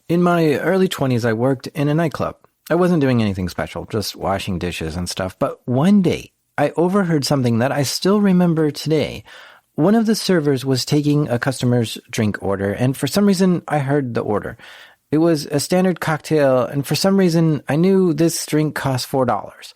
In my early 20s, I worked in a nightclub. I wasn't doing anything special, just washing dishes and stuff. But one day, I overheard something that I still remember today. One of the servers was taking a customer's drink order, and for some reason, I heard the order. It was a standard cocktail, and for some reason, I knew this drink cost $4.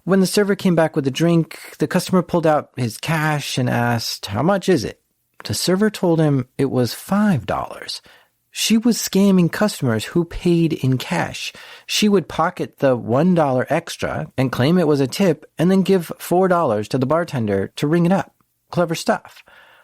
When the server came back with the drink, the customer pulled out his cash and asked, "How much is it?" The server told him it was $5. She was scamming customers who paid in cash. She would pocket the $1 extra and claim it was a tip and then give $4 to the bartender to ring it up. Clever stuff.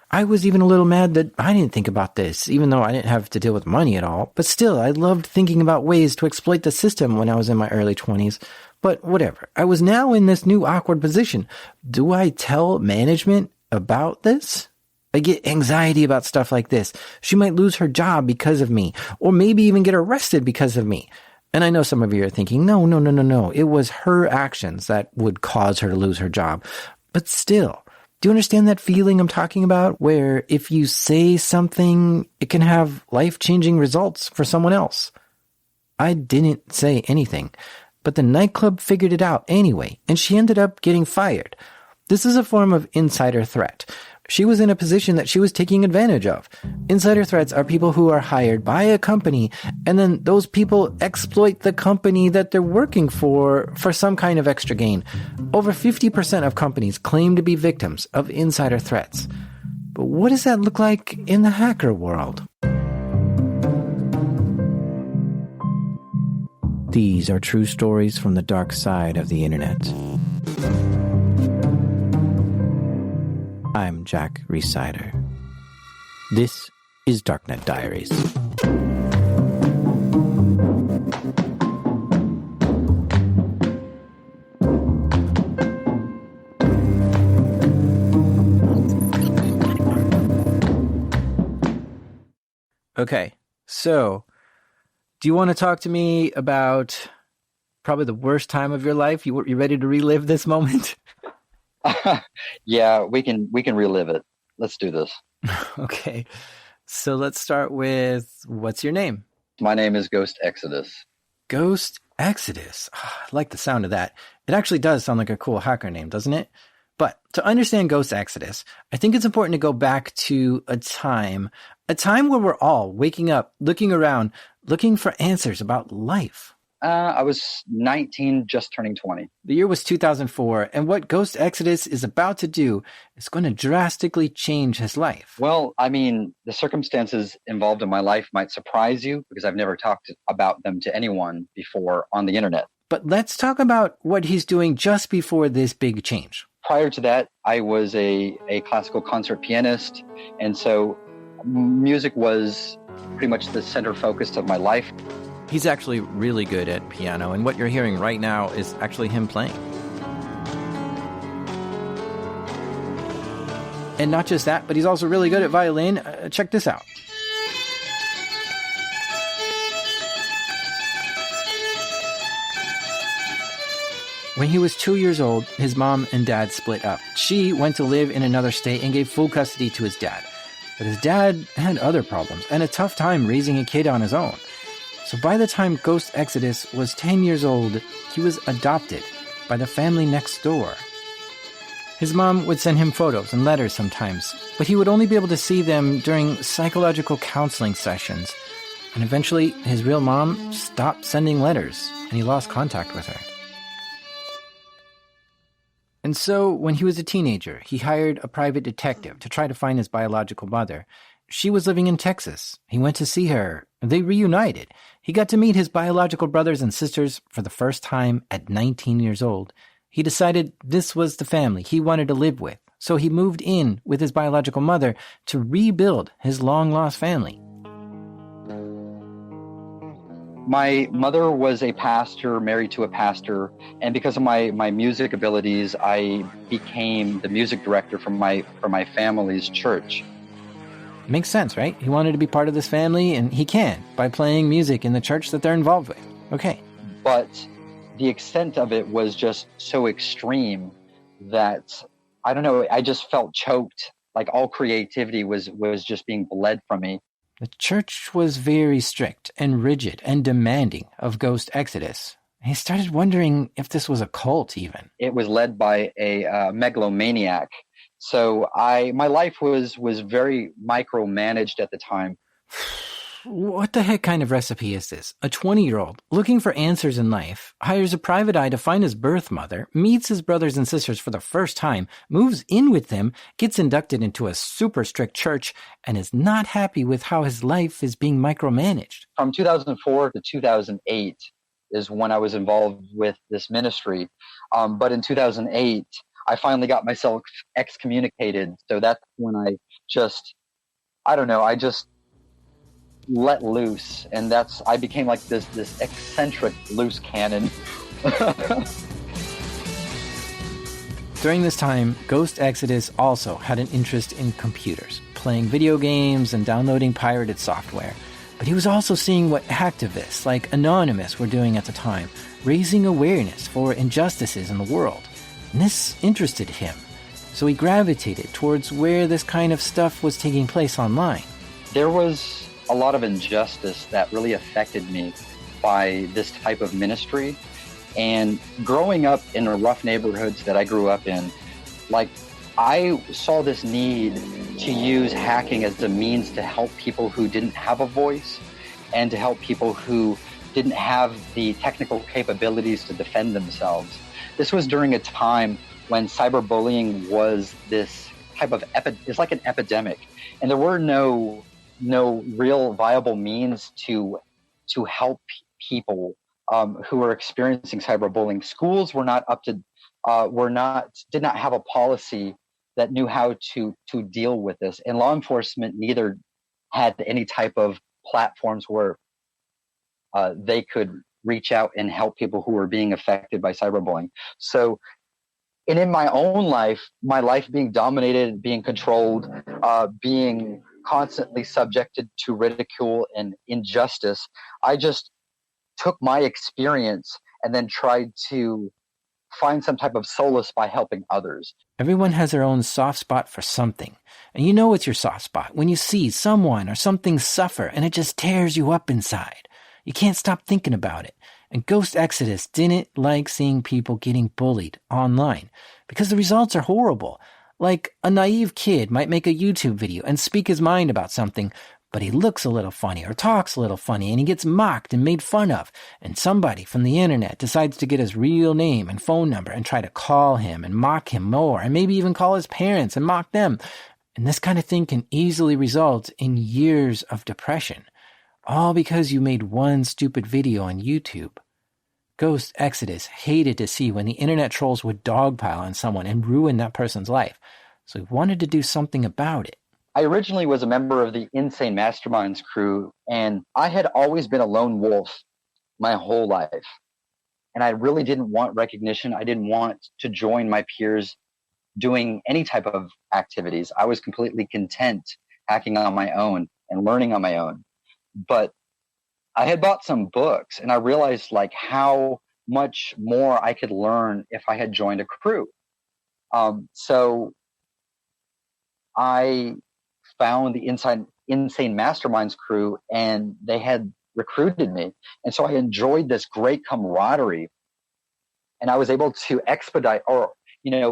I was even a little mad that I didn't think about this, even though I didn't have to deal with money at all. But still, I loved thinking about ways to exploit the system when I was in my early 20s. But whatever. I was now in this new awkward position. Do I tell management about this? I get anxiety about stuff like this. She might lose her job because of me, or maybe even get arrested because of me. And I know some of you are thinking, no. It was her actions that would cause her to lose her job. But still, do you understand that feeling I'm talking about, where if you say something, it can have life-changing results for someone else? I didn't say anything, but the nightclub figured it out anyway, and she ended up getting fired. This is a form of insider threat. She was in a position that she was taking advantage of. Insider threats are people who are hired by a company, and then those people exploit the company that they're working for some kind of extra gain. Over 50% of companies claim to be victims of insider threats. But what does that look like in the hacker world? These are true stories from the dark side of the internet. I'm Jack Rhysider. This is Darknet Diaries. Okay, so do you want to talk to me about probably the worst time of your life? You ready to relive this moment? Yeah, we can relive it. Let's do this. Okay. So let's start with, what's your name? My name is Ghost Exodus. Ghost Exodus. Oh, I like the sound of that. It actually does sound like a cool hacker name, doesn't it? But to understand Ghost Exodus, I think it's important to go back to a time where we're all waking up, looking around, looking for answers about life. I was 19, just turning 20. The year was 2004, and what Ghost Exodus is about to do is going to drastically change his life. Well, I mean, the circumstances involved in my life might surprise you because I've never talked about them to anyone before on the internet. But let's talk about what he's doing just before this big change. Prior to that, I was a classical concert pianist, and so music was pretty much the center focus of my life. He's actually really good at piano, and what you're hearing right now is actually him playing. And not just that, but he's also really good at violin. Check this out. When he was 2 years old, his mom and dad split up. She went to live in another state and gave full custody to his dad. But his dad had other problems and a tough time raising a kid on his own. So by the time Ghost Exodus was 10 years old, he was adopted by the family next door. His mom would send him photos and letters sometimes, but he would only be able to see them during psychological counseling sessions. And eventually, his real mom stopped sending letters, and he lost contact with her. And so, when he was a teenager, he hired a private detective to try to find his biological mother. She was living in Texas. He went to see her. They reunited. He got to meet his biological brothers and sisters for the first time at 19 years old. He decided this was the family he wanted to live with, so he moved in with his biological mother to rebuild his long-lost family. My mother was a pastor, married to a pastor, and because of my music abilities, I became the music director for my family's church. Makes sense, right? He wanted to be part of this family, and he can by playing music in the church that they're involved with. Okay. But the extent of it was just so extreme that, I don't know, I just felt choked. Like all creativity was just being bled from me. The church was very strict and rigid and demanding of Ghost Exodus. He started wondering if this was a cult even. It was led by a megalomaniac. So my life was very micromanaged at the time. What the heck kind of recipe is this? A 20-year-old, looking for answers in life, hires a private eye to find his birth mother, meets his brothers and sisters for the first time, moves in with them, gets inducted into a super strict church, and is not happy with how his life is being micromanaged. From 2004 to 2008 is when I was involved with this ministry. But in 2008, I finally got myself excommunicated. So that's when I just let loose, and I became like this eccentric loose cannon. During this time, Ghost Exodus also had an interest in computers, playing video games and downloading pirated software. But he was also seeing what hacktivists like Anonymous were doing at the time, raising awareness for injustices in the world. And this interested him, so he gravitated towards where this kind of stuff was taking place online. There was a lot of injustice that really affected me by this type of ministry. And growing up in the rough neighborhoods that I grew up in, I saw this need to use hacking as a means to help people who didn't have a voice and to help people who didn't have the technical capabilities to defend themselves. This was during a time when cyberbullying was this type of it's like an epidemic, and there were no real viable means to help people who were experiencing cyberbullying. Schools were not did not have a policy that knew how to deal with this, and law enforcement neither had any type of platforms where they could reach out and help people who were being affected by cyberbullying. So, and in my own life, my life being dominated, being controlled, being constantly subjected to ridicule and injustice, I just took my experience and then tried to find some type of solace by helping others. Everyone has their own soft spot for something. And you know it's your soft spot when you see someone or something suffer and it just tears you up inside. You can't stop thinking about it. And Ghost Exodus didn't like seeing people getting bullied online because the results are horrible. Like, a naive kid might make a YouTube video and speak his mind about something, but he looks a little funny or talks a little funny and he gets mocked and made fun of. And somebody from the internet decides to get his real name and phone number and try to call him and mock him more, and maybe even call his parents and mock them. And this kind of thing can easily result in years of depression, all because you made one stupid video on YouTube. Ghost Exodus hated to see when the internet trolls would dogpile on someone and ruin that person's life, so he wanted to do something about it. I originally was a member of the Insane Masterminds crew, and I had always been a lone wolf my whole life. And I really didn't want recognition. I didn't want to join my peers doing any type of activities. I was completely content hacking on my own and learning on my own. But I had bought some books, and I realized how much more I could learn if I had joined a crew. So I found the Insane Masterminds crew, and they had recruited me. And so I enjoyed this great camaraderie, and I was able to expedite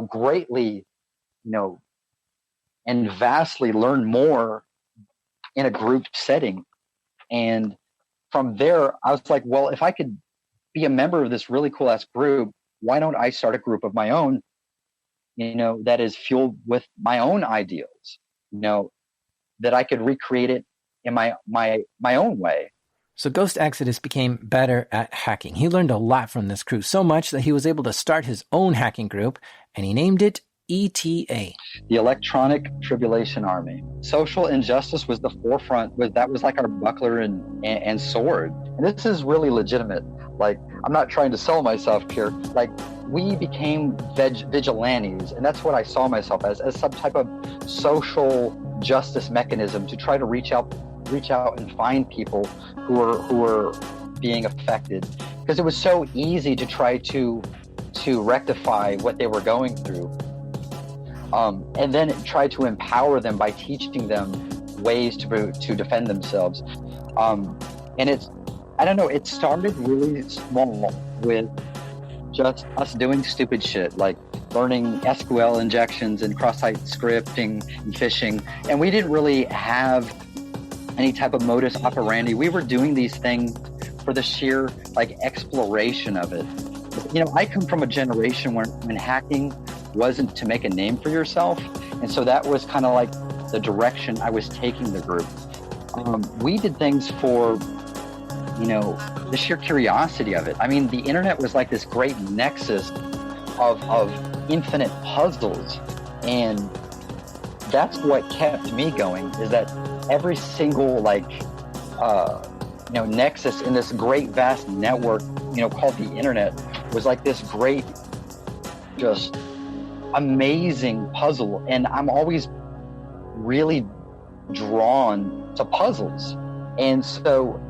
greatly, and vastly learn more in a group setting. And from there, I was like, well, if I could be a member of this really cool ass group, why don't I start a group of my own, that is fueled with my own ideals, that I could recreate it in my own way. So Ghost Exodus became better at hacking. He learned a lot from this crew, so much that he was able to start his own hacking group, and he named it ETA. The Electronic Tribulation Army. Social injustice was the forefront. That was like our buckler and sword. And this is really legitimate. I'm not trying to sell myself here. We became vigilantes, and that's what I saw myself as some type of social justice mechanism to try to reach out and find people who were being affected, because it was so easy to try to rectify what they were going through. And then try to empower them by teaching them ways to defend themselves. And I don't know, it started really small with just us doing stupid shit, like learning SQL injections and cross-site scripting and phishing. And we didn't really have any type of modus operandi. We were doing these things for the sheer like exploration of it. You know, I come from a generation when hacking wasn't to make a name for yourself. And so that was kind of like the direction I was taking the group. We did things for, you know, the sheer curiosity of it. I mean, the internet was like this great nexus of infinite puzzles. And that's what kept me going, is that every single nexus in this great vast network, called the internet, was like this great, just amazing puzzle. And I'm always really drawn to puzzles. And so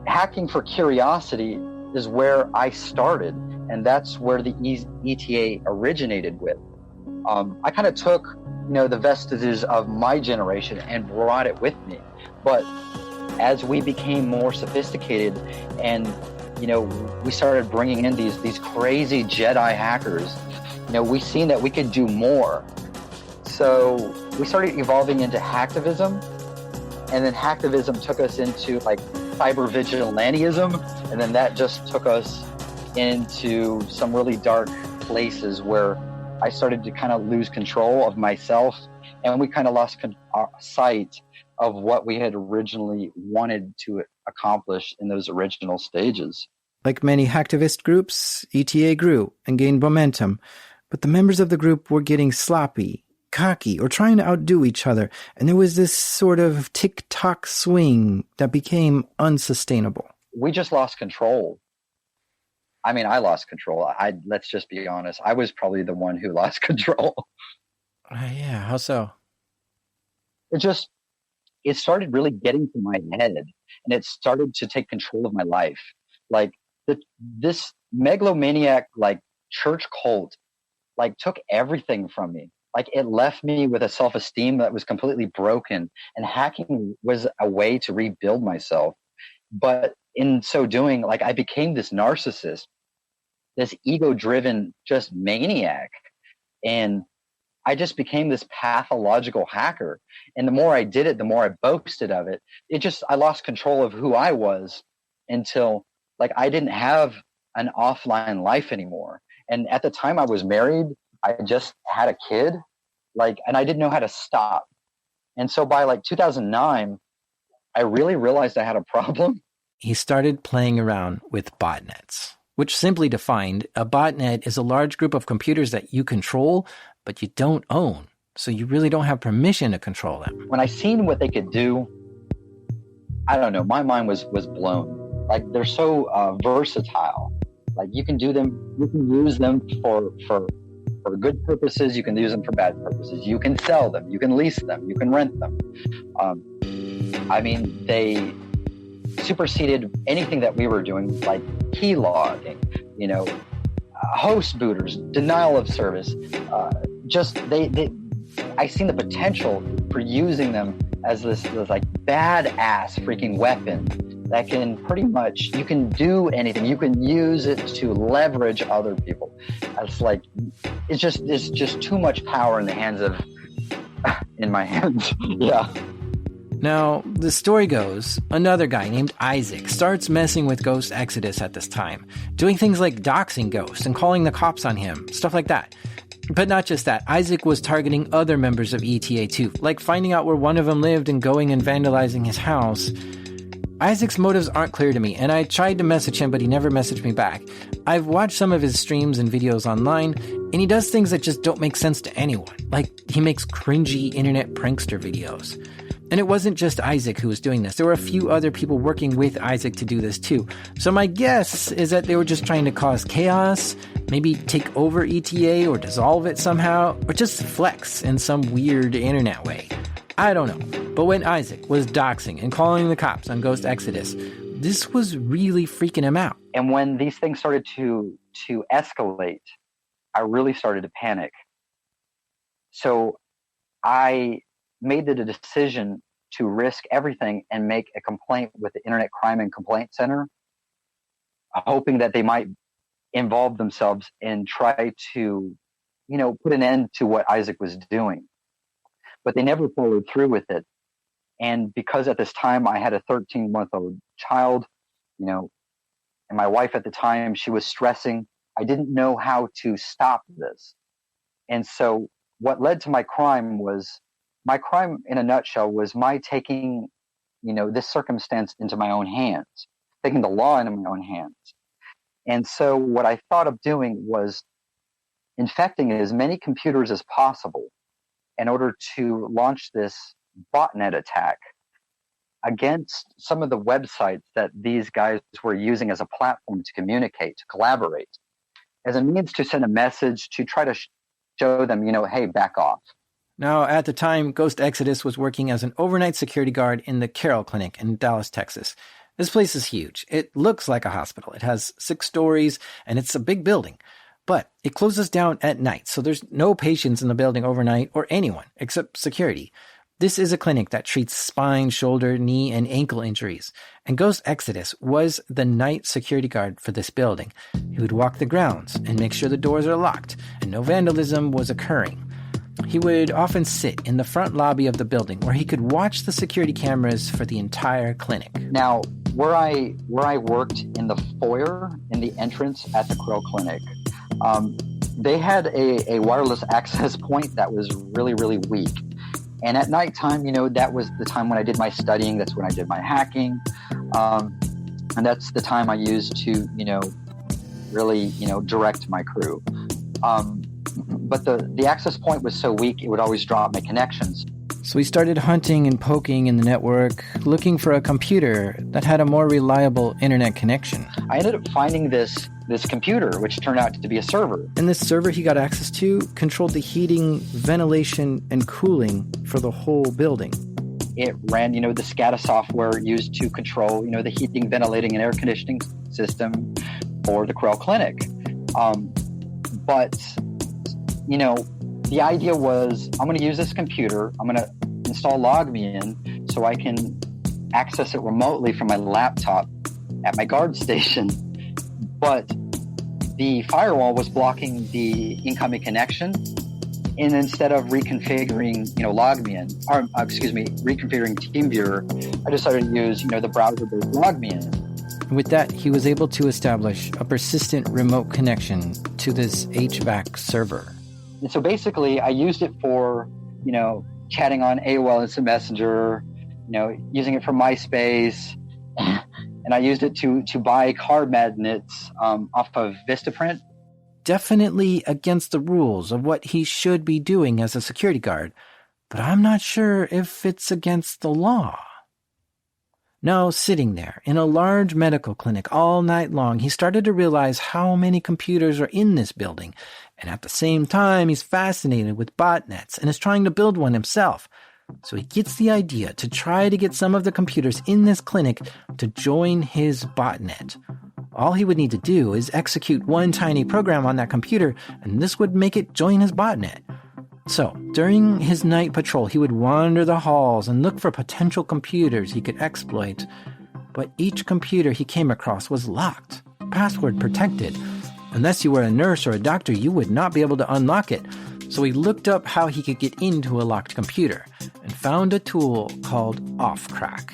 hacking for curiosity is where I started. And that's where the ETA originated with. I kind of took, the vestiges of my generation and brought it with me. But as we became more sophisticated and, we started bringing in these crazy Jedi hackers, we seen that we could do more. So we started evolving into hacktivism, and then hacktivism took us into like cyber vigilantism, and then that just took us into some really dark places where I started to kind of lose control of myself, and we kind of lost sight of what we had originally wanted to accomplish in those original stages. Like many hacktivist groups, ETA grew and gained momentum, but the members of the group were getting sloppy, cocky, or trying to outdo each other, and there was this sort of tick-tock swing that became unsustainable. We just lost control. I mean, I lost control. Let's just be honest. I was probably the one who lost control. Yeah, how so? It started really getting to my head, and it started to take control of my life. Like this megalomaniac, like church cult, like took everything from me. Like it left me with a self-esteem that was completely broken, and hacking was a way to rebuild myself. But in so doing, like I became this narcissist, this ego-driven just maniac. And I just became this pathological hacker. And the more I did it, the more I boasted of it. I lost control of who I was until like I didn't have an offline life anymore. And at the time I was married, I just had a kid, and I didn't know how to stop. And so by 2009, I really realized I had a problem. He started playing around with botnets, which simply defined, a botnet is a large group of computers that you control, but you don't own. So you really don't have permission to control them. When I seen what they could do, I don't know, my mind was blown. Like they're so versatile. Like you can do them, you can use them for good purposes, you can use them for bad purposes. You can sell them, you can lease them, you can rent them. They superseded anything that we were doing, like key logging, host booters, denial of service. I seen the potential for using them as this like badass freaking weapon that can pretty much, you can do anything. You can use it to leverage other people. It's just too much power in the hands in my hands. Yeah. Now, the story goes, another guy named Isaac starts messing with Ghost Exodus at this time, doing things like doxing Ghost and calling the cops on him, stuff like that. But not just that, Isaac was targeting other members of ETA too, like finding out where one of them lived and going and vandalizing his house. Isaac's motives aren't clear to me, and I tried to message him, but he never messaged me back. I've watched some of his streams and videos online, and he does things that just don't make sense to anyone. Like, he makes cringy internet prankster videos. And it wasn't just Isaac who was doing this. There were a few other people working with Isaac to do this too. So my guess is that they were just trying to cause chaos, maybe take over ETA or dissolve it somehow, or just flex in some weird internet way. I don't know. But when Isaac was doxing and calling the cops on Ghost Exodus, this was really freaking him out. And when these things started to escalate, I really started to panic. So I made the decision to risk everything and make a complaint with the Internet Crime and Complaint Center, hoping that they might involve themselves and try to, put an end to what Isaac was doing. But they never followed through with it. And because at this time I had a 13-month-old child, and my wife at the time, she was stressing, I didn't know how to stop this. And so what led to my crime in a nutshell was my taking, this circumstance into my own hands, taking the law into my own hands. And so what I thought of doing was infecting as many computers as possible in order to launch this botnet attack against some of the websites that these guys were using as a platform to communicate, to collaborate, as a means to send a message to try to show them, hey, back off. Now, at the time, Ghost Exodus was working as an overnight security guard in the Carroll Clinic in Dallas, Texas. This place is huge. It looks like a hospital. It has 6 stories, and it's a big building. But it closes down at night, so there's no patients in the building overnight or anyone except security. This is a clinic that treats spine, shoulder, knee, and ankle injuries. And Ghost Exodus was the night security guard for this building. He would walk the grounds and make sure the doors are locked and no vandalism was occurring. He would often sit in the front lobby of the building where he could watch the security cameras for the entire clinic. Now, where I worked in the foyer, in the entrance at the Carroll Clinic, they had a wireless access point that was really, really weak. And at nighttime, that was the time when I did my studying. That's when I did my hacking. And that's the time I used to, really, direct my crew. But the access point was so weak, it would always drop my connections. So we started hunting and poking in the network, looking for a computer that had a more reliable internet connection. I ended up finding this computer, which turned out to be a server. And this server he got access to controlled the heating, ventilation, and cooling for the whole building. It ran, the SCADA software used to control, the heating, ventilating, and air conditioning system for the Carroll Clinic. But the idea was, I'm going to use this computer. I'm going to install LogMeIn so I can access it remotely from my laptop at my guard station. But the firewall was blocking the incoming connection. And instead of reconfiguring, reconfiguring TeamViewer, I decided to use, the browser-based LogMeIn. With that, he was able to establish a persistent remote connection to this HVAC server. And so basically, I used it for, chatting on AOL Instant Messenger, using it for MySpace, and I used it to buy card magnets off of Vistaprint. Definitely against the rules of what he should be doing as a security guard, but I'm not sure if it's against the law. Now, sitting there in a large medical clinic all night long, he started to realize how many computers are in this building. And at the same time, he's fascinated with botnets and is trying to build one himself. So he gets the idea to try to get some of the computers in this clinic to join his botnet. All he would need to do is execute one tiny program on that computer, and this would make it join his botnet. So, during his night patrol, he would wander the halls and look for potential computers he could exploit. But each computer he came across was locked, password protected. Unless you were a nurse or a doctor, you would not be able to unlock it. So he looked up how he could get into a locked computer and found a tool called Offcrack.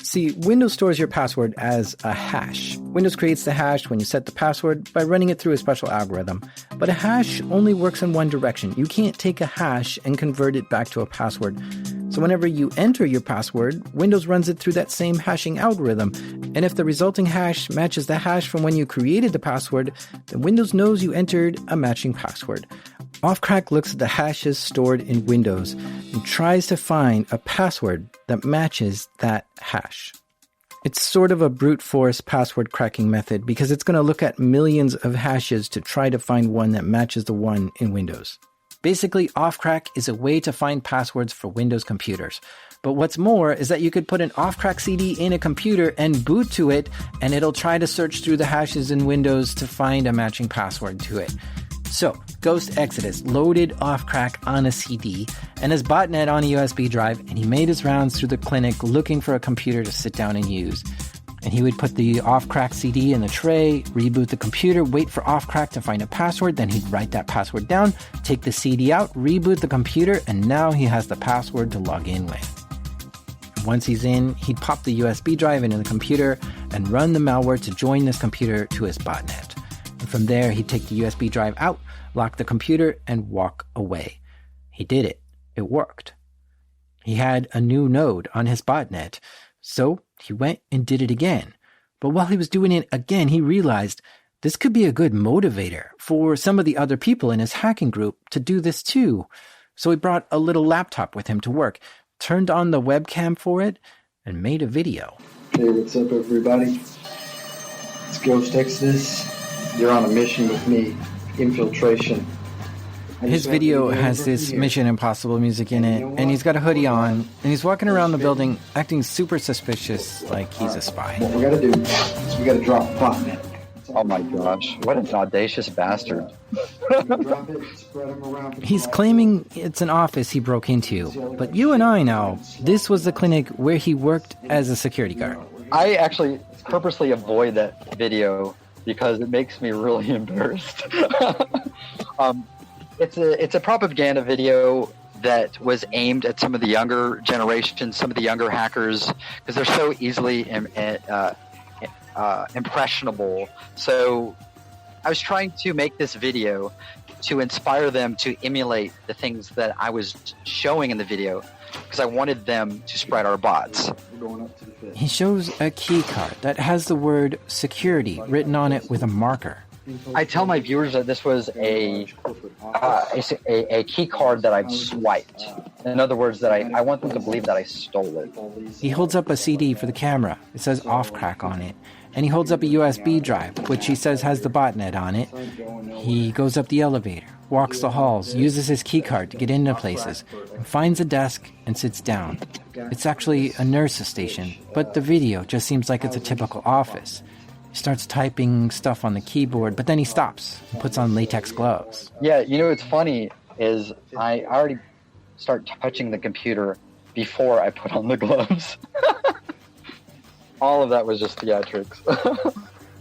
See, Windows stores your password as a hash. Windows creates the hash when you set the password by running it through a special algorithm. But a hash only works in one direction. You can't take a hash and convert it back to a password. So whenever you enter your password, Windows runs it through that same hashing algorithm. And if the resulting hash matches the hash from when you created the password, then Windows knows you entered a matching password. Offcrack looks at the hashes stored in Windows and tries to find a password that matches that hash. It's sort of a brute force password cracking method because it's going to look at millions of hashes to try to find one that matches the one in Windows. Basically, Offcrack is a way to find passwords for Windows computers. But what's more is that you could put an Offcrack CD in a computer and boot to it, and it'll try to search through the hashes in Windows to find a matching password to it. So, Ghost Exodus loaded Offcrack on a CD and his botnet on a USB drive, and he made his rounds through the clinic looking for a computer to sit down and use. And he would put the Offcrack CD in the tray, reboot the computer, wait for Offcrack to find a password, then he'd write that password down, take the CD out, reboot the computer, and now he has the password to log in with. Once he's in, he'd pop the USB drive into the computer and run the malware to join this computer to his botnet. And from there, he'd take the USB drive out, lock the computer, and walk away. He did it. It worked. He had a new node on his botnet, so he went and did it again. But while he was doing it again, he realized this could be a good motivator for some of the other people in his hacking group to do this too. So he brought a little laptop with him to work, turned on the webcam for it, and made a video. Hey, what's up, everybody? It's Ghost Exodus. You're on a mission with me, infiltration. His video has this Mission Impossible music in it, and he's got a hoodie on, and he's walking around the building acting super suspicious like he's a spy. What we gotta do is we gotta drop a botnet. Oh my gosh, what an audacious bastard. He's claiming it's an office he broke into, but you and I know this was the clinic where he worked as a security guard. I actually purposely avoid that video because it makes me really embarrassed. It's a propaganda video that was aimed at some of the younger generation, some of the younger hackers, because they're so easily impressionable. So I was trying to make this video to inspire them to emulate the things that I was showing in the video, because I wanted them to spread our bots. He shows a key card that has the word security written on it with a marker. I tell my viewers that this was a key card that I've swiped. In other words, that I want them to believe that I stole it. He holds up a CD for the camera. It says Offcrack on it. And he holds up a USB drive, which he says has the botnet on it. He goes up the elevator, walks the halls, uses his keycard to get into places, and finds a desk and sits down. It's actually a nurse's station, but the video just seems like it's a typical office. He starts typing stuff on the keyboard, but then he stops and puts on latex gloves. Yeah, what's funny is I already start touching the computer before I put on the gloves. All of that was just theatrics.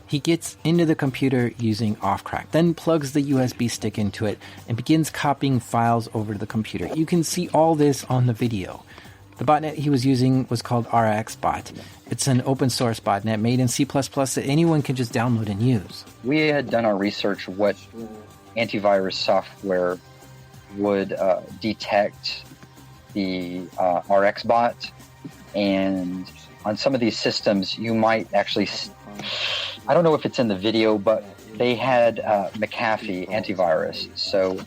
He gets into the computer using Offcrack, then plugs the USB stick into it and begins copying files over to the computer. You can see all this on the video. The botnet he was using was called RxBot. It's an open source botnet made in C++ that anyone can just download and use. We had done our research what antivirus software would detect the RxBot, and on some of these systems you might actually, I don't know if it's in the video, but they had McAfee antivirus, so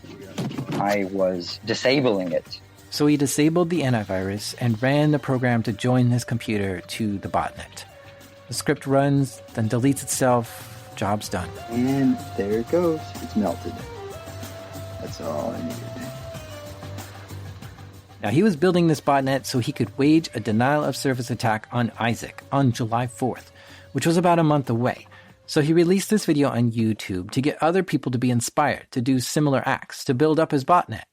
I was disabling it. So he disabled the antivirus and ran the program to join his computer to the botnet. The script runs, then deletes itself. Job's done. And there it goes. It's melted. That's all I needed. Now, he was building this botnet so he could wage a denial-of-service attack on Isaac on July 4th, which was about a month away. So he released this video on YouTube to get other people to be inspired to do similar acts, to build up his botnet.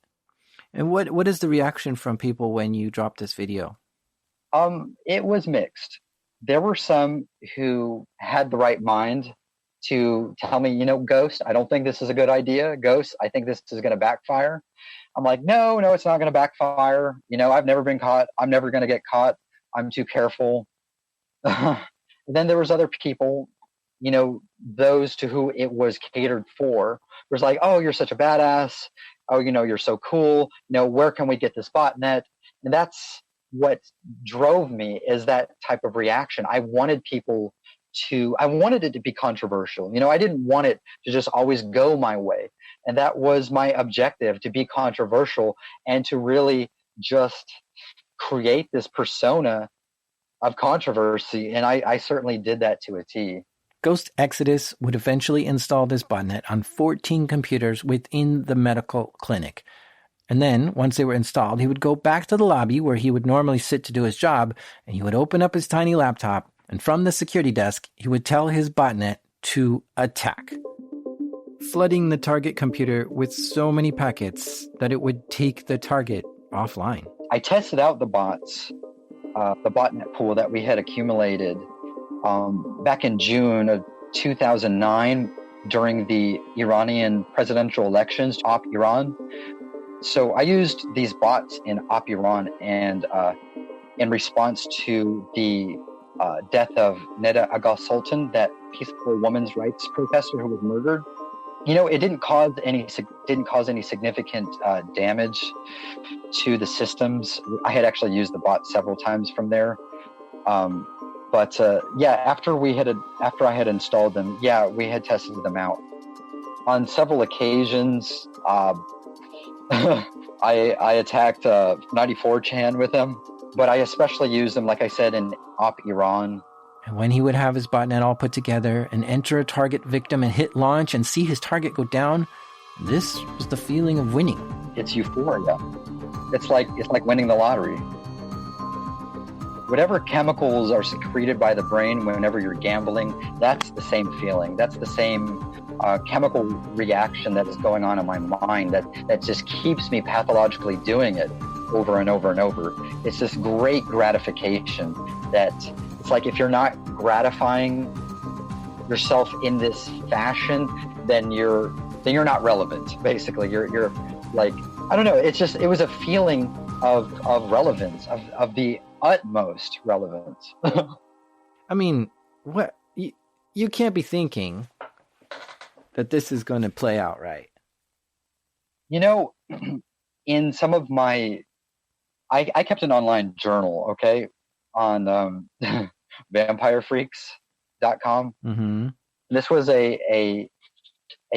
And what is the reaction from people when you dropped this video? It was mixed. There were some who had the right mind to tell me, Ghost, I don't think this is a good idea. Ghost, I think this is going to backfire. I'm like, no, it's not going to backfire. I've never been caught. I'm never going to get caught. I'm too careful. Then there was other people, those to who it was catered for. It was like, oh, you're such a badass. Oh, you're so cool. Where can we get this botnet? And that's what drove me, is that type of reaction. I wanted it to be controversial. I didn't want it to just always go my way. And that was my objective, to be controversial and to really just create this persona of controversy. And I certainly did that to a T. Ghost Exodus would eventually install this botnet on 14 computers within the medical clinic. And then, once they were installed, he would go back to the lobby where he would normally sit to do his job, and he would open up his tiny laptop, and from the security desk, he would tell his botnet to attack. flooding the target computer with so many packets that it would take the target offline. I tested out the bots, the botnet pool that we had accumulated back in June of 2009 during the Iranian presidential elections, Op Iran. So I used these bots in Op Iran, and in response to the death of Neda Aga Sultan, that peaceful women's rights protester who was murdered. You know, it didn't cause any significant damage to the systems. I had actually used the bot several times from there. But after I had installed them, we had tested them out on several occasions. I attacked 94chan with them, but I especially used them, like I said, in Op Iran. And when he would have his botnet all put together and enter a target victim and hit launch and see his target go down, this was the feeling of winning. It's euphoria. It's like winning the lottery. Whatever chemicals are secreted by the brain whenever you're gambling, that's the same feeling. That's the same chemical reaction that is going on in my mind that just keeps me pathologically doing it over and over and over. It's this great gratification that it's like if you're not gratifying yourself in this fashion, then you're not relevant. Basically, you're like, I don't know. It was a feeling of relevance, of the utmost relevance. I mean, what you can't be thinking that this is going to play out right. You know, in some of my, I kept an online journal, okay, on vampirefreaks.com. Mm-hmm. This was a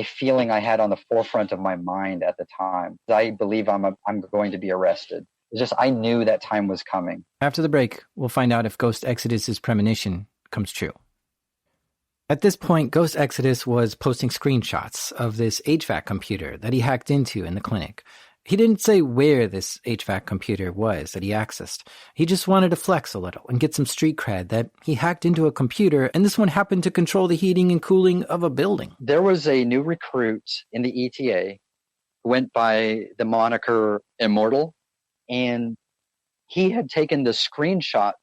feeling I had on the forefront of my mind at the time. I believe I'm going to be arrested. It's just I knew that time was coming. After the break, we'll find out if Ghost Exodus's premonition comes true. At this point, Ghost Exodus was posting screenshots of this HVAC computer that he hacked into in the clinic. He didn't say where this HVAC computer was that he accessed. He just wanted to flex a little and get some street cred that he hacked into a computer, and this one happened to control the heating and cooling of a building. There was a new recruit in the ETA who went by the moniker Immortal, and he had taken the screenshots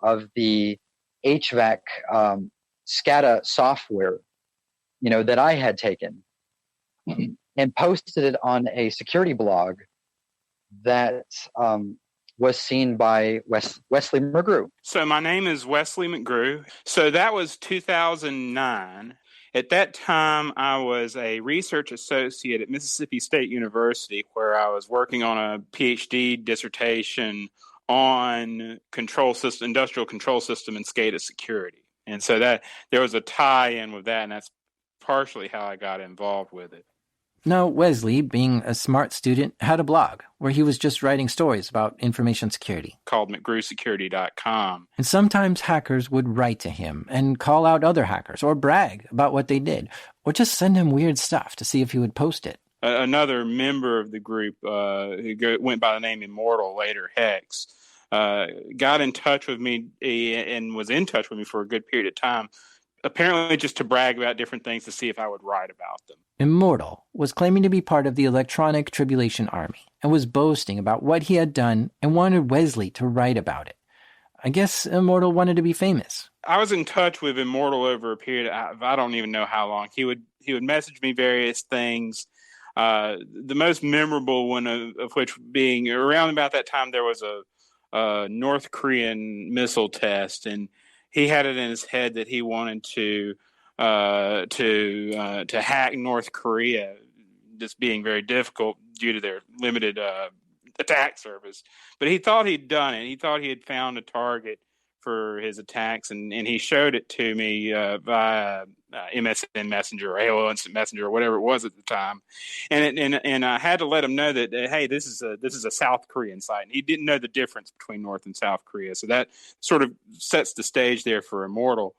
of the HVAC SCADA software, that I had taken and posted it on a security blog that was seen by Wesley McGrew. So my name is Wesley McGrew. So that was 2009. At that time, I was a research associate at Mississippi State University, where I was working on a PhD dissertation on industrial control system and SCADA security. And so that there was a tie-in with that, and that's partially how I got involved with it. Now, Wesley, being a smart student, had a blog where he was just writing stories about information security. Called McGrewSecurity.com. And sometimes hackers would write to him and call out other hackers or brag about what they did, or just send him weird stuff to see if he would post it. Another member of the group who went by the name Immortal, later Hex, got in touch with me and was in touch with me for a good period of time, apparently just to brag about different things to see if I would write about them. Immortal was claiming to be part of the Electronic Tribulation Army and was boasting about what he had done and wanted Wesley to write about it. I guess Immortal wanted to be famous. I was in touch with Immortal over a period of, I don't even know how long. He would message me various things. The most memorable one of which being around about that time, there was a North Korean missile test, and he had it in his head that he wanted to hack North Korea, just being very difficult due to their limited attack service. But he thought he'd done it. He thought he had found a target for his attacks, and he showed it to me via MSN Messenger or AOL Instant Messenger or whatever it was at the time. And I had to let him know that hey, this is a South Korean site, and he didn't know the difference between North and South Korea. So that sort of sets the stage there for Immortal.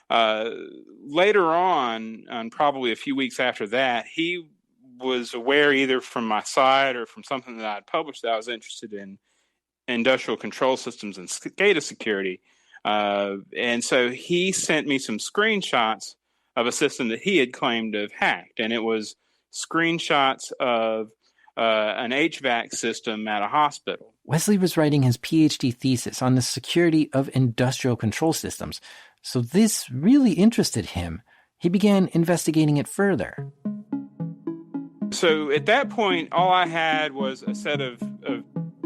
Later on, probably a few weeks after that, he was aware either from my site or from something that I had published that I was interested in industrial control systems and SCADA security. And so he sent me some screenshots of a system that he had claimed to have hacked, and it was screenshots of an HVAC system at a hospital. Wesley was writing his PhD thesis on the security of industrial control systems, so this really interested him. He began investigating it further. So at that point, all I had was a set of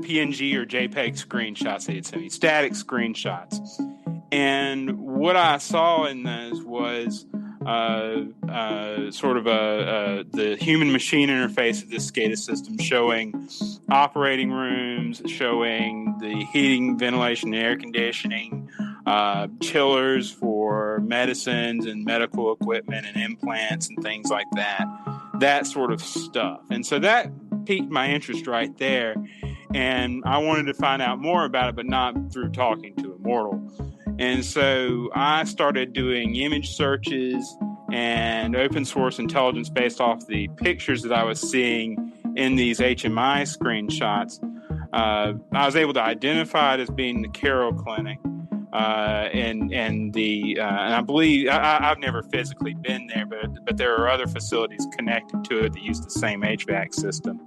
PNG or JPEG screenshots that he'd sent me, static screenshots. And what I saw in those was sort of the human-machine interface of this SCADA system, showing operating rooms, showing the heating, ventilation, air conditioning, chillers for medicines and medical equipment and implants and things like that sort of stuff. And so that piqued my interest right there. And I wanted to find out more about it, but not through talking to a mortal. And so I started doing image searches and open source intelligence based off the pictures that I was seeing in these HMI screenshots. I was able to identify it as being the Carroll Clinic. And I believe I've never physically been there, but there are other facilities connected to it that use the same HVAC system.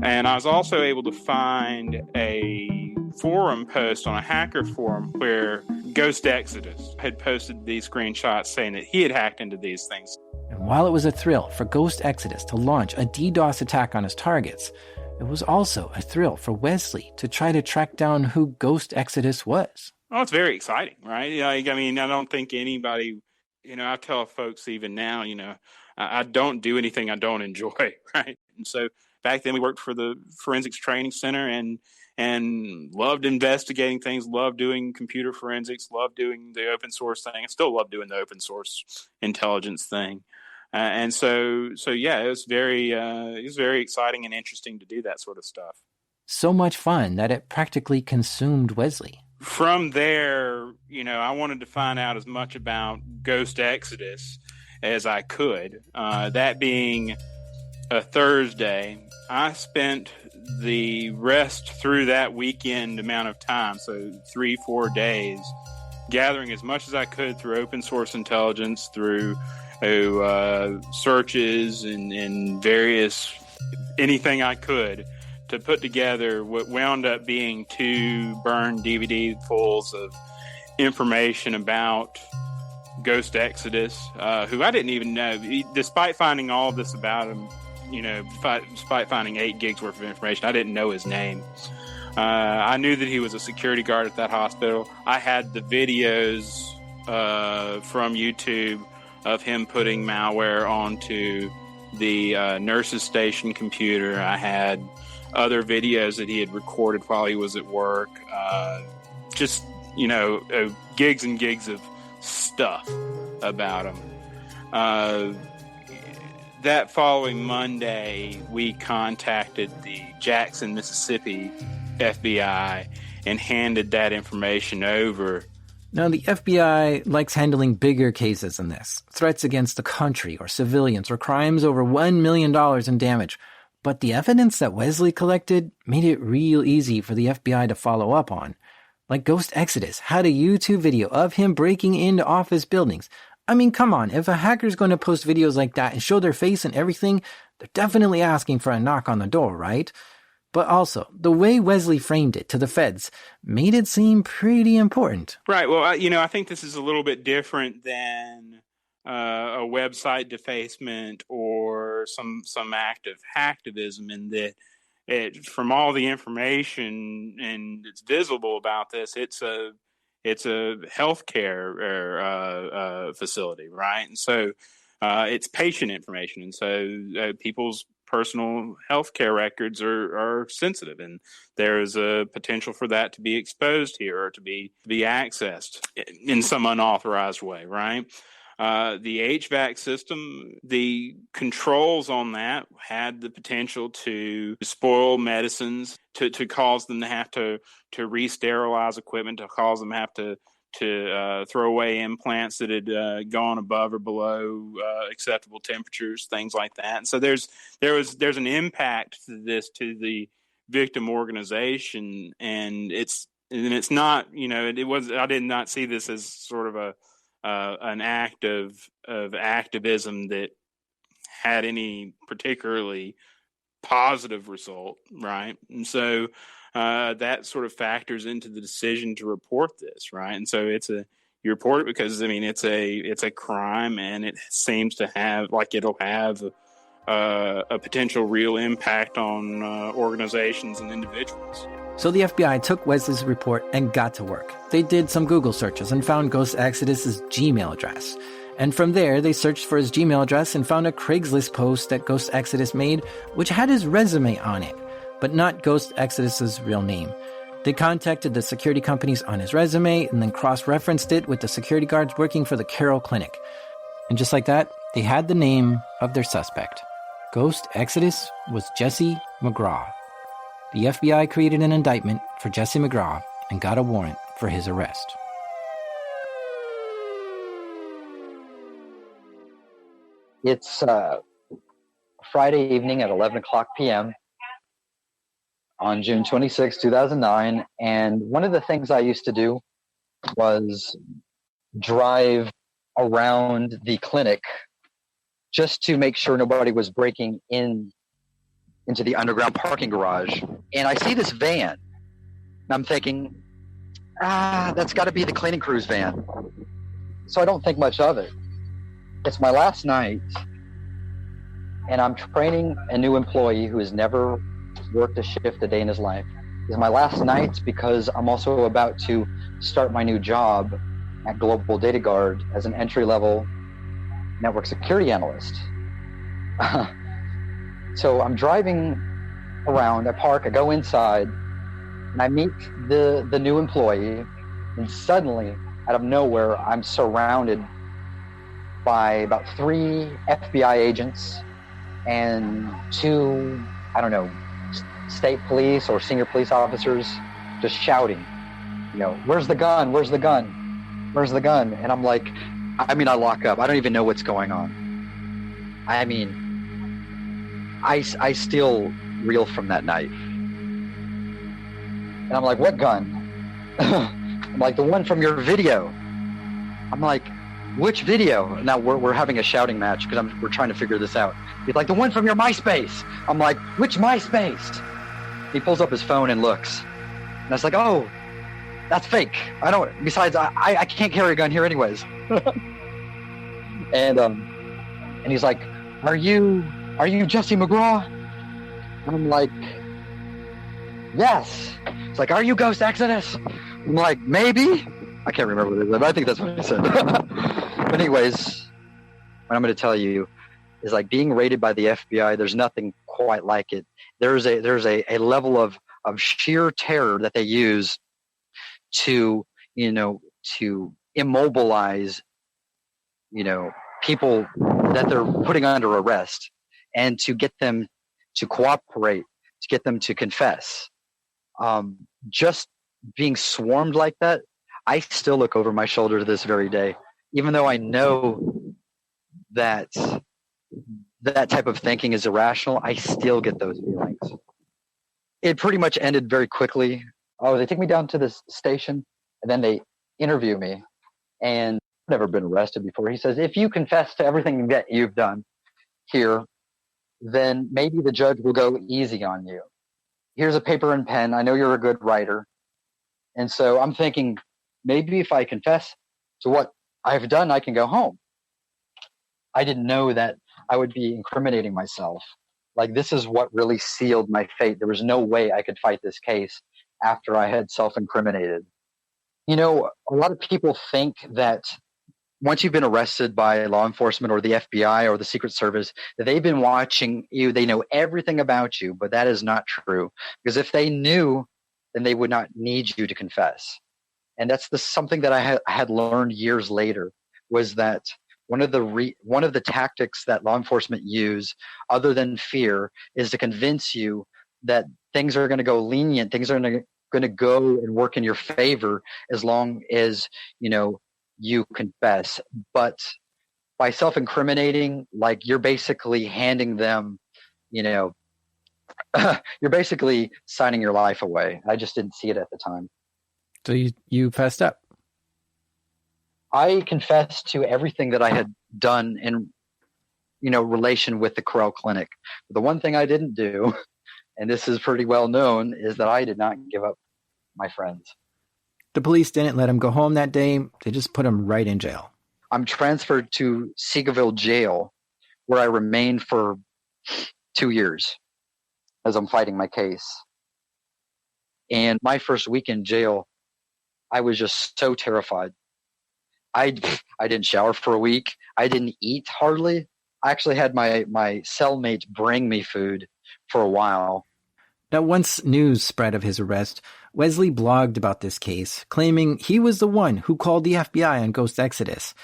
And I was also able to find a forum post on a hacker forum where Ghost Exodus had posted these screenshots saying that he had hacked into these things. And while it was a thrill for Ghost Exodus to launch a DDoS attack on his targets, it was also a thrill for Wesley to try to track down who Ghost Exodus was. Oh, it's very exciting, right? Like, I mean, I don't think anybody, I tell folks even now, I don't do anything I don't enjoy, right? And so back then we worked for the Forensics Training Center and loved investigating things, loved doing computer forensics, loved doing the open source thing. I still love doing the open source intelligence thing. And so yeah, it was very exciting and interesting to do that sort of stuff. So much fun that it practically consumed Wesley. From there, I wanted to find out as much about Ghost Exodus as I could. That being a Thursday, I spent the rest through that weekend amount of time, so 3-4 days, gathering as much as I could through open source intelligence, through searches and various anything I could, to put together what wound up being 2 burned DVD fulls of information about Ghost Exodus, who I didn't even know. Despite finding all this about him, despite finding 8 gigs worth of information, I didn't know his name. I knew that he was a security guard at that hospital. I had the videos from YouTube of him putting malware onto the nurse's station computer. I had other videos that he had recorded while he was at work. Gigs and gigs of stuff about him. That following Monday, we contacted the Jackson, Mississippi FBI and handed that information over. Now, the FBI likes handling bigger cases than this, threats against the country or civilians or crimes over $1 million in damage. But the evidence that Wesley collected made it real easy for the FBI to follow up on. Like Ghost Exodus had a YouTube video of him breaking into office buildings. I mean, come on, if a hacker's going to post videos like that and show their face and everything, they're definitely asking for a knock on the door, right? But also, the way Wesley framed it to the feds made it seem pretty important. Right. Well, I think this is a little bit different than a website defacement or some act of hacktivism, in that from all the information and it's visible about this, it's a healthcare facility, right? And so it's patient information, and so people's personal healthcare records are sensitive, and there is a potential for that to be exposed here or to be accessed in some unauthorized way, right? The HVAC system, the controls on that had the potential to spoil medicines, to cause them to have to re-sterilize equipment, to cause them to have to throw away implants that had gone above or below acceptable temperatures, things like that. And so there's an impact to this to the victim organization, and it's not, I did not see this as sort of an act of activism that had any particularly positive result, right? And so that sort of factors into the decision to report this, right? And so you report it because it's a crime, and it seems to have, like, it'll have a potential real impact on organizations and individuals. So the FBI took Wesley's report and got to work. They did some Google searches and found Ghost Exodus's Gmail address. And from there, they searched for his Gmail address and found a Craigslist post that Ghost Exodus made, which had his resume on it, but not Ghost Exodus's real name. They contacted the security companies on his resume and then cross-referenced it with the security guards working for the Carroll Clinic. And just like that, they had the name of their suspect. Ghost Exodus was Jesse McGraw. The FBI created an indictment for Jesse McGraw and got a warrant for his arrest. It's Friday evening at 11 o'clock p.m. on June 26, 2009, and one of the things I used to do was drive around the clinic just to make sure nobody was breaking into the underground parking garage. And I see this van, and I'm thinking, that's got to be the cleaning crew's van. So I don't think much of it. It's my last night, and I'm training a new employee who has never worked a shift a day in his life. It's my last night because I'm also about to start my new job at Global Data Guard as an entry-level network security analyst. So I'm driving around, I park, I go inside, and I meet the new employee, and suddenly, out of nowhere, I'm surrounded by about 3 FBI agents and 2, state police or senior police officers just shouting, where's the gun? Where's the gun? Where's the gun? And I'm like, I lock up. I don't even know what's going on. I still reel from that night. And I'm like, what gun? I'm like, the one from your video. I'm like, which video? Now we're having a shouting match because we're trying to figure this out. He's like, the one from your MySpace. I'm like, which MySpace? He pulls up his phone and looks. And I was like, oh, that's fake. Besides, I can't carry a gun here anyways. And he's like, are you Jesse McGraw? And I'm like, yes. It's like, are you Ghost Exodus? I'm like, maybe. I can't remember what it is, but I think that's what he said. But anyways, what I'm going to tell you is, like, being raided by the FBI, there's nothing quite like it. There's a level of sheer terror that they use to immobilize, people that they're putting under arrest, and to get them to cooperate, to get them to confess. Just being swarmed like that, I still look over my shoulder to this very day, even though I know that type of thinking is irrational. I still get those feelings. It pretty much ended very quickly. Oh, they take me down to this station, and then they interview me. And I've never been arrested before. He says, if you confess to everything that you've done here, then maybe the judge will go easy on you. Here's a paper and pen. I know you're a good writer. And so I'm thinking, maybe if I confess to what I've done, I can go home. I didn't know that I would be incriminating myself. Like, this is what really sealed my fate. There was no way I could fight this case after I had self-incriminated. A lot of people think that once you've been arrested by law enforcement or the FBI or the Secret Service, that they've been watching you, they know everything about you, but that is not true. Because if they knew, then they would not need you to confess. And that's something that I had learned years later, was that one of the tactics that law enforcement use, other than fear, is to convince you that things are going to go lenient, things are going to go and work in your favor as long as you confess. But by self-incriminating, like, you're basically handing them, you're basically signing your life away. I just didn't see it at the time. So you fessed up. I confessed to everything that I had done in, relation with the Corral Clinic. The one thing I didn't do, and this is pretty well known, is that I did not give up my friends. The police didn't let him go home that day. They just put him right in jail. I'm transferred to Seagoville Jail, where I remained for 2 years as I'm fighting my case. And my first week in jail, I was just so terrified. I didn't shower for a week. I didn't eat hardly. I actually had my cellmates bring me food for a while. Now, once news spread of his arrest, Wesley blogged about this case, claiming he was the one who called the FBI on Ghost Exodus.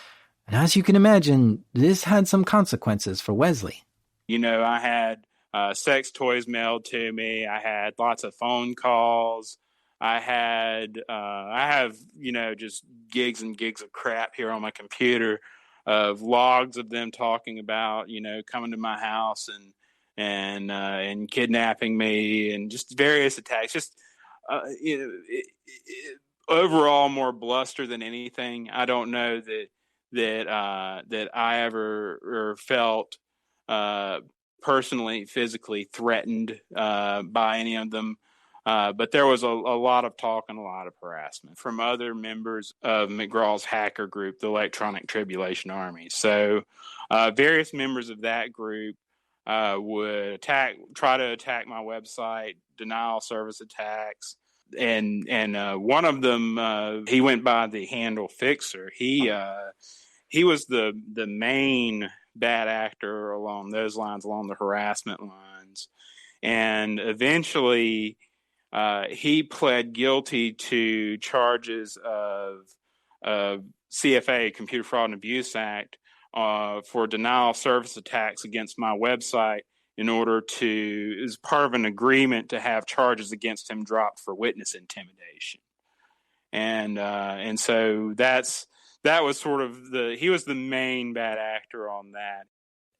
And as you can imagine, this had some consequences for Wesley. I had sex toys mailed to me. I had lots of phone calls. I have, just gigs and gigs of crap here on my computer of logs of them talking about, coming to my house and kidnapping me and just various attacks. Just, overall more bluster than anything. I don't know that I ever felt personally, physically threatened by any of them. But there was a lot of talk and a lot of harassment from other members of McGraw's hacker group, the Electronic Tribulation Army. So various members of that group would try to attack my website, denial of service attacks. And one of them, he went by the handle Fixer. He was the main bad actor along those lines, along the harassment lines. And eventually, he pled guilty to charges of CFA, Computer Fraud and Abuse Act, for denial of service attacks against my website in order to, as part of an agreement to have charges against him dropped for witness intimidation. And so that was sort of he was the main bad actor on that.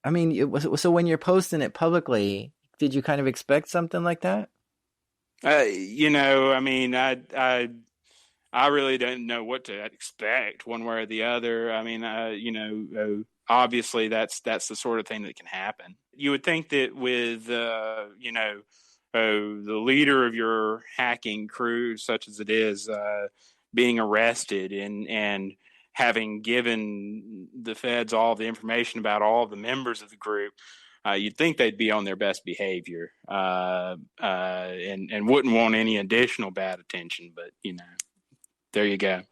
I mean, so when you're posting it publicly, did you kind of expect something like that? I really didn't know what to expect one way or the other. I mean, obviously that's the sort of thing that can happen. You would think that with, the leader of your hacking crew, such as it is, being arrested and having given the feds all the information about all of the members of the group, you'd think they'd be on their best behavior and wouldn't want any additional bad attention. But, there you go.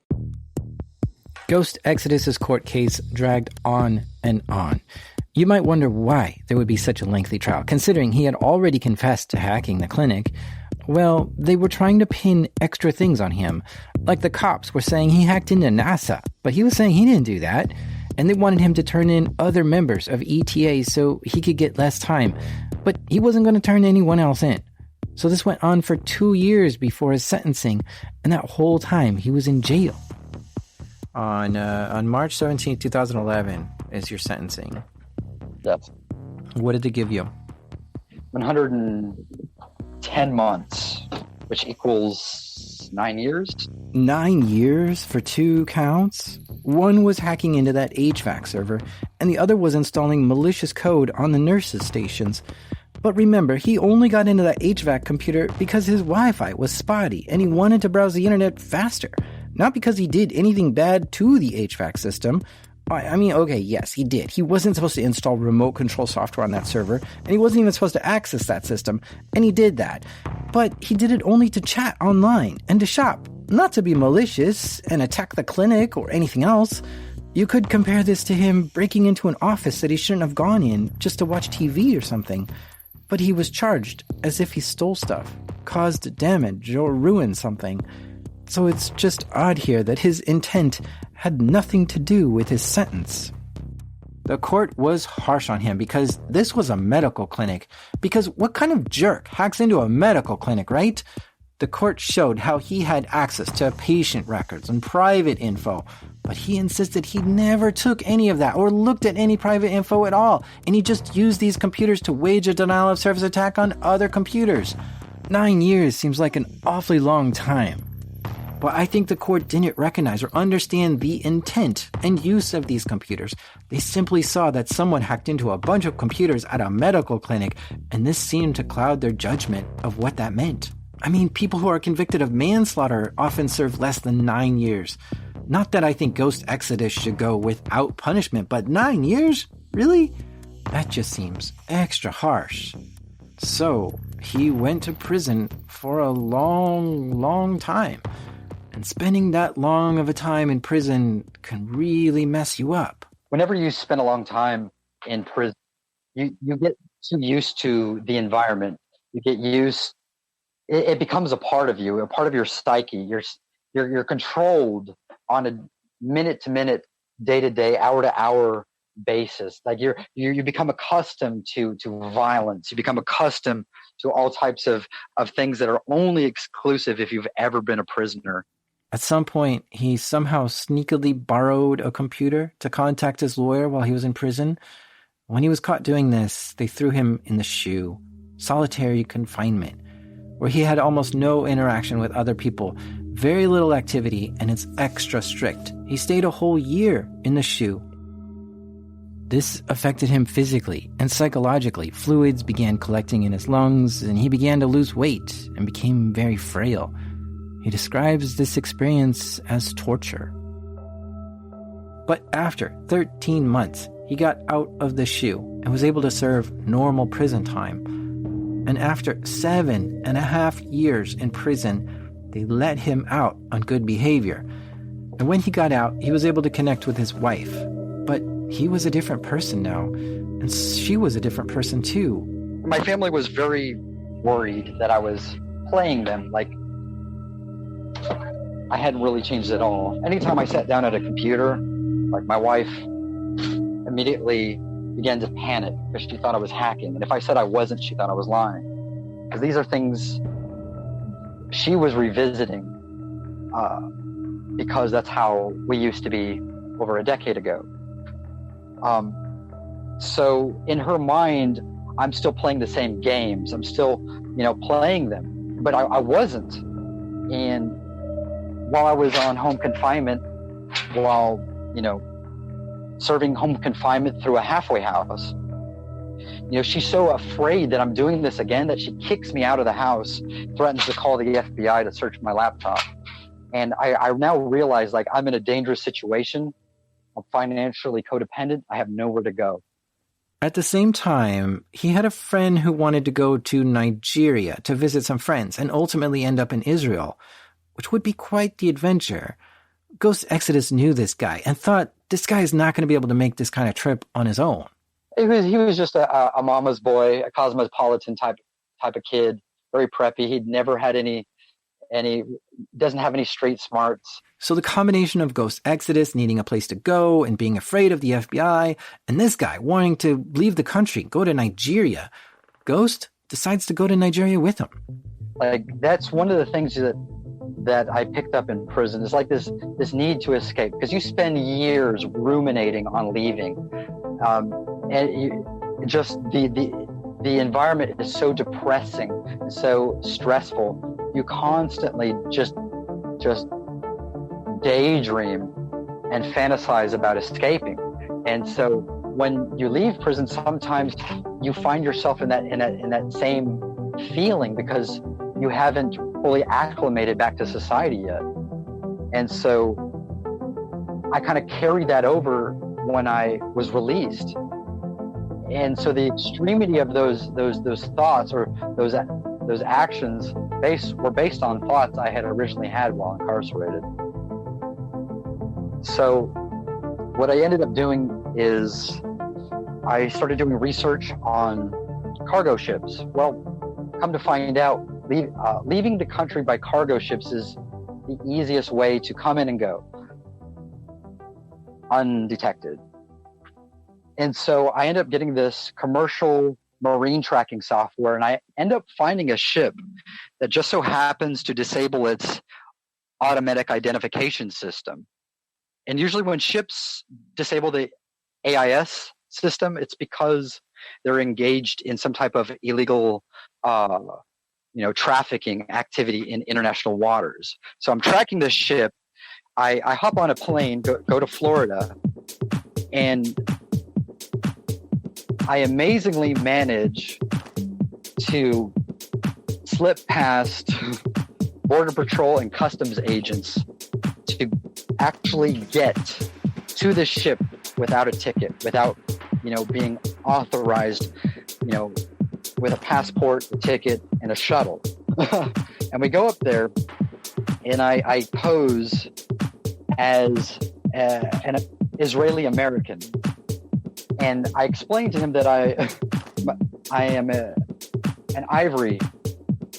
Ghost Exodus's court case dragged on and on. You might wonder why there would be such a lengthy trial, considering he had already confessed to hacking the clinic. Well, they were trying to pin extra things on him. Like the cops were saying he hacked into NASA, but he was saying he didn't do that. And they wanted him to turn in other members of ETA so he could get less time. But he wasn't going to turn anyone else in. So this went on for 2 years before his sentencing, and that whole time he was in jail. On March 17, 2011 is your sentencing. Yes. What did they give you? 110 months, which equals 9 years. 9 years for 2 counts? One was hacking into that HVAC server, and the other was installing malicious code on the nurses' stations. But remember, he only got into that HVAC computer because his Wi-Fi was spotty, and he wanted to browse the internet faster. Not because he did anything bad to the HVAC system. I mean, okay, yes, he did. He wasn't supposed to install remote control software on that server, and he wasn't even supposed to access that system, and he did that. But he did it only to chat online and to shop, not to be malicious and attack the clinic or anything else. You could compare this to him breaking into an office that he shouldn't have gone in just to watch TV or something. But he was charged as if he stole stuff, caused damage, or ruined something. So it's just odd here that his intent had nothing to do with his sentence. The court was harsh on him because this was a medical clinic. Because what kind of jerk hacks into a medical clinic, right? The court showed how he had access to patient records and private info, but he insisted he never took any of that or looked at any private info at all, and he just used these computers to wage a denial of service attack on other computers. 9 years seems like an awfully long time. But I think the court didn't recognize or understand the intent and use of these computers. They simply saw that someone hacked into a bunch of computers at a medical clinic, and this seemed to cloud their judgment of what that meant. I mean, people who are convicted of manslaughter often serve less than 9 years. Not that I think Ghost Exodus should go without punishment, but 9 years? Really? That just seems extra harsh. So, he went to prison for a long time. And spending that long of a time in prison can really mess you up. Whenever you spend a long time in prison, you get too used to the environment. You get used, it becomes a part of you, a part of your psyche. You're controlled on a minute to minute, day to day, hour to hour basis. Like you become accustomed to violence. You become accustomed to all types of things that are only exclusive if you've ever been a prisoner. At some point, he somehow sneakily borrowed a computer to contact his lawyer while he was in prison. When he was caught doing this, they threw him in the SHU, solitary confinement, where he had almost no interaction with other people, very little activity, and it's extra strict. He stayed a whole year in the SHU. This affected him physically and psychologically. Fluids began collecting in his lungs, and he began to lose weight and became very frail. He describes this experience as torture. But after 13 months, he got out of the SHU and was able to serve normal prison time. And after 7.5 years in prison, they let him out on good behavior. And when he got out, he was able to connect with his wife. But he was a different person now, and she was a different person too. My family was very worried that I was playing them. Like, I hadn't really changed at all. Anytime I sat down at a computer, like, my wife immediately began to panic because she thought I was hacking. And if I said I wasn't, she thought I was lying. Because these are things she was revisiting because that's how we used to be over a decade ago. So in her mind, I'm still playing the same games. I'm still, playing them, but I wasn't. And while I was on home confinement, while, serving home confinement through a halfway house, she's so afraid that I'm doing this again that she kicks me out of the house, threatens to call the FBI to search my laptop. And I now realize, like, I'm in a dangerous situation. I'm financially codependent. I have nowhere to go. At the same time, he had a friend who wanted to go to Nigeria to visit some friends and ultimately end up in Israel, which would be quite the adventure. Ghost Exodus knew this guy and thought this guy is not going to be able to make this kind of trip on his own. He was just a mama's boy, a cosmopolitan type of kid, very preppy. He'd never had any doesn't have any street smarts. So the combination of Ghost Exodus needing a place to go and being afraid of the FBI, and this guy wanting to leave the country, go to Nigeria, Ghost decides to go to Nigeria with him. Like, that's one of the things that I picked up in prison. It's like this need to escape, because you spend years ruminating on leaving, and just the environment is so depressing, so stressful. You constantly just daydream and fantasize about escaping. And so when you leave prison, sometimes you find yourself in that same feeling because you haven't fully acclimated back to society yet. And so I kind of carried that over when I was released. And so the extremity of those thoughts or those actions were based on thoughts I had originally had while incarcerated. So what I ended up doing is I started doing research on cargo ships. Well, come to find out, leaving the country by cargo ships is the easiest way to come in and go undetected. And so I ended up getting this commercial marine tracking software, and I end up finding a ship that just so happens to disable its automatic identification system. And usually when ships disable the AIS system, it's because they're engaged in some type of illegal trafficking activity in international waters. So I'm tracking this ship. I hop on a plane, go to Florida, and I amazingly manage to slip past Border Patrol and customs agents to actually get to the ship without a ticket, without, being authorized, with a passport, a ticket, and a shuttle. And we go up there, and I pose as an Israeli American. And I explained to him that I am an ivory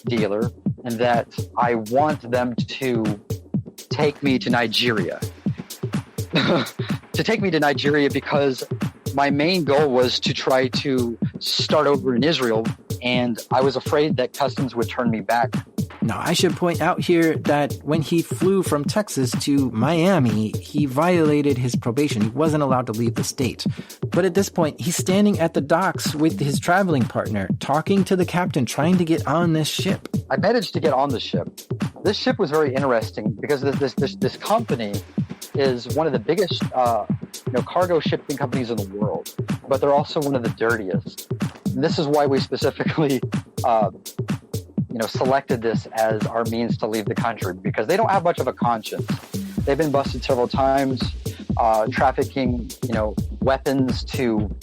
dealer, and that I want them to take me to Nigeria. To take me to Nigeria because my main goal was to try to start over in Israel, and I was afraid that customs would turn me back. Now, I should point out here that when he flew from Texas to Miami, he violated his probation. He wasn't allowed to leave the state. But at this point, he's standing at the docks with his traveling partner, talking to the captain, trying to get on this ship. I managed to get on the ship. This ship was very interesting because this company is one of the biggest cargo shipping companies in the world, but they're also one of the dirtiest. And this is why we specifically selected this as our means to leave the country, because they don't have much of a conscience. They've been busted several times, trafficking, weapons to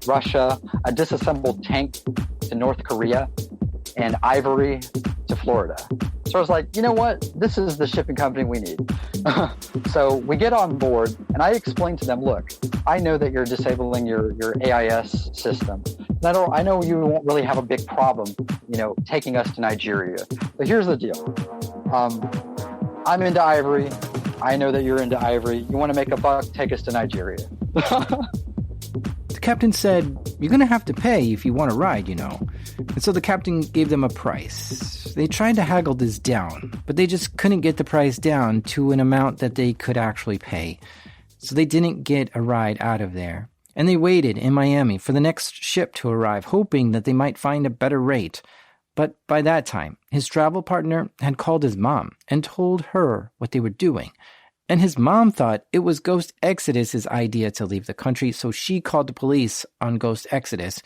Russia, a disassembled tank to North Korea, and ivory to Florida. So I was like, you know what? This is the shipping company we need. So we get on board, and I explained to them, look, I know that you're disabling your AIS system. I know you won't really have a big problem, taking us to Nigeria. But here's the deal. I'm into ivory. I know that you're into ivory. You want to make a buck, take us to Nigeria. The captain said, you're going to have to pay if you want to ride, And so the captain gave them a price. They tried to haggle this down, but they just couldn't get the price down to an amount that they could actually pay. So they didn't get a ride out of there. And they waited in Miami for the next ship to arrive, hoping that they might find a better rate. But by that time, his travel partner had called his mom and told her what they were doing. And his mom thought it was Ghost Exodus's idea to leave the country, so she called the police on Ghost Exodus.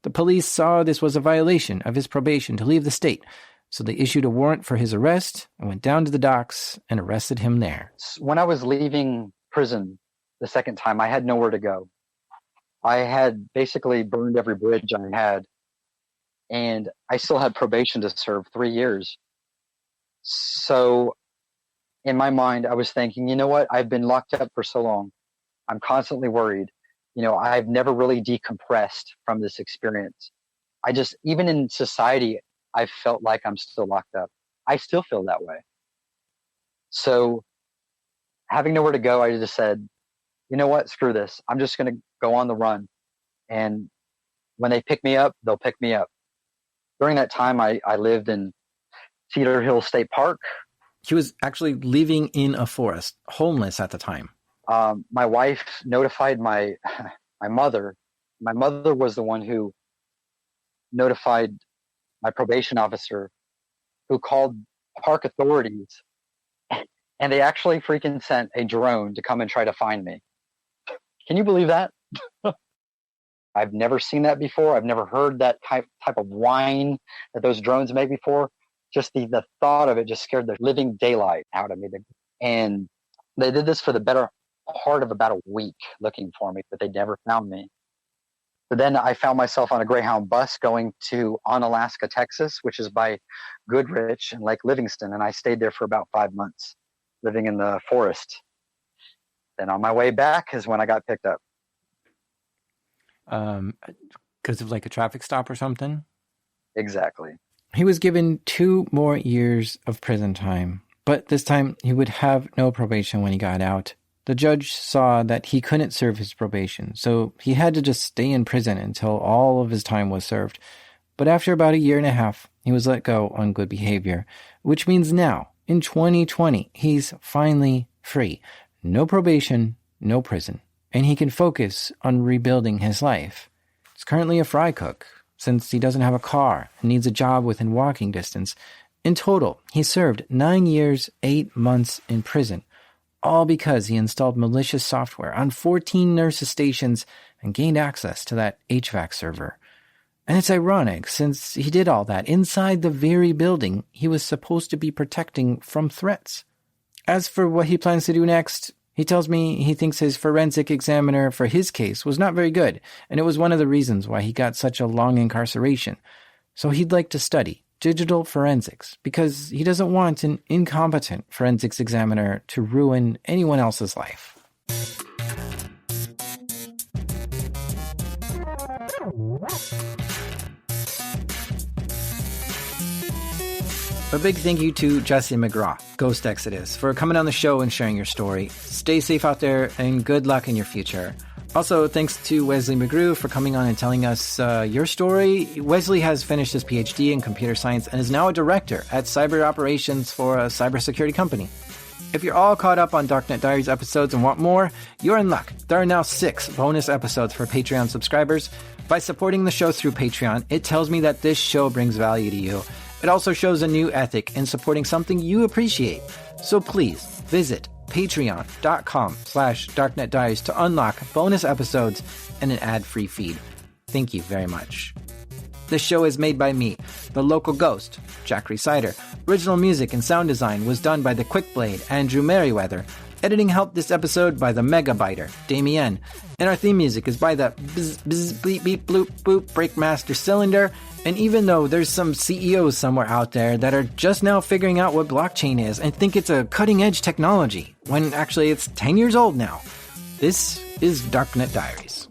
The police saw this was a violation of his probation to leave the state, so they issued a warrant for his arrest and went down to the docks and arrested him there. When I was leaving prison the second time, I had nowhere to go. I had basically burned every bridge I had, and I still had probation to serve 3 years. So in my mind, I was thinking, you know what? I've been locked up for so long. I'm constantly worried. I've never really decompressed from this experience. Even in society, I felt like I'm still locked up. I still feel that way. So having nowhere to go, I just said, you know what? Screw this. I'm just going to go on the run. And when they pick me up, they'll pick me up. During that time, I lived in Cedar Hill State Park. He was actually living in a forest, homeless at the time. My wife notified my mother. My mother was the one who notified my probation officer, who called park authorities, and they actually freaking sent a drone to come and try to find me. Can you believe that? I've never seen that before. I've never heard that type of whine that those drones make before. Just the thought of it just scared the living daylight out of me. And they did this for the better part of about a week looking for me, but they never found me. But then I found myself on a Greyhound bus going to Onalaska, Texas, which is by Goodrich and Lake Livingston. And I stayed there for about 5 months, living in the forest. Then on my way back is when I got picked up. Because of like a traffic stop or something? Exactly. He was given 2 more years of prison time, but this time he would have no probation when he got out. The judge saw that he couldn't serve his probation, so he had to just stay in prison until all of his time was served. But after about 1.5 years, he was let go on good behavior, which means now, in 2020, he's finally free. No probation, no prison, and he can focus on rebuilding his life. He's currently a fry cook, since he doesn't have a car and needs a job within walking distance. In total, he served 9 years, 8 months in prison, all because he installed malicious software on 14 nurses' stations and gained access to that HVAC server. And it's ironic, since he did all that inside the very building he was supposed to be protecting from threats. As for what he plans to do next, he tells me he thinks his forensic examiner for his case was not very good, and it was one of the reasons why he got such a long incarceration. So he'd like to study digital forensics, because he doesn't want an incompetent forensics examiner to ruin anyone else's life. A big thank you to Jesse McGraw, Ghost Exodus, for coming on the show and sharing your story. Stay safe out there, and good luck in your future. Also, thanks to Wesley McGrew for coming on and telling us your story. Wesley has finished his PhD in computer science and is now a director at cyber operations for a cybersecurity company. If you're all caught up on Darknet Diaries episodes and want more, you're in luck. There are now 6 bonus episodes for Patreon subscribers. By supporting the show through Patreon, it tells me that this show brings value to you. It also shows a new ethic in supporting something you appreciate. So please visit patreon.com/darknetdiaries to unlock bonus episodes and an ad-free feed. Thank you very much. This show is made by me, the local ghost, Jack Rhysider. Original music and sound design was done by the Quickblade, Andrew Merriweather. Editing helped this episode by the Megabiter, Damien. And our theme music is by the bzz bzz bleep beep bloop boop Breakmaster Cylinder. And even though there's some CEOs somewhere out there that are just now figuring out what blockchain is and think it's a cutting-edge technology, when actually it's 10 years old now, this is Darknet Diaries.